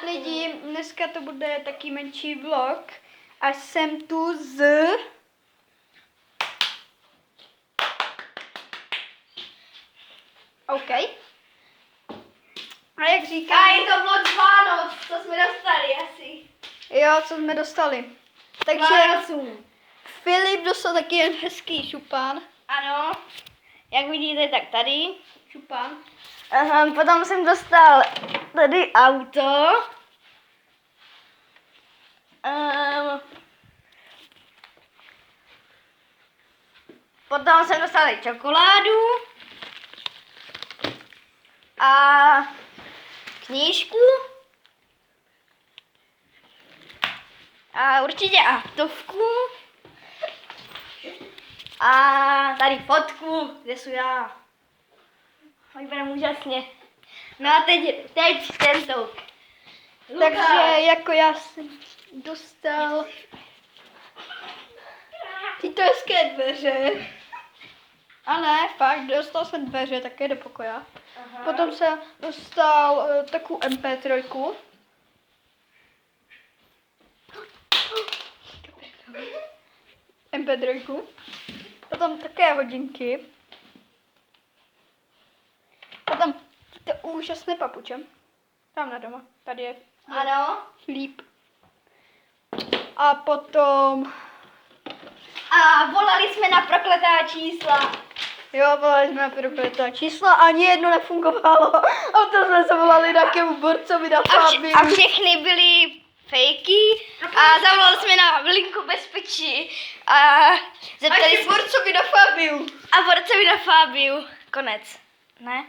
lidi, dneska to bude taky menší vlog a jsem tu OK. A jak říkám... A je to vlog z Vánoc, co jsme dostali asi. Jo, co jsme dostali. Takže Vánocům. Filip dostal taky jen hezký šupán. Ano, jak vidíte, tak tady. Šupán. Aha, potom jsem dostal tady auto. Potom jsem dostal i čokoládu. A knížku. A určitě autovku. A tady fotku, kde jsem já. Vypadám úžasně. No a teď ten tok. Takže jako já jsem dostal tyto hezké dveře. A ne, fakt, dostal jsem dveře také do pokoje. Aha. Potom jsem dostal takovou MP3. MP3. Potom také hodinky. Potom to úžasné papuče. Tam na doma. Tady je Ano. líp. A potom... A volali jsme na prokletá čísla. Jo, volali jsme na prokletá čísla, ani jedno nefungovalo. A to jsme se volali nějakému borcovi na Fabiu. A všechny byly fejky. A zavolali jsme na linku bezpečí. A zeptali jsme... borcovi na Fabiu. A borcovi na Fabiu. Konec. Ne?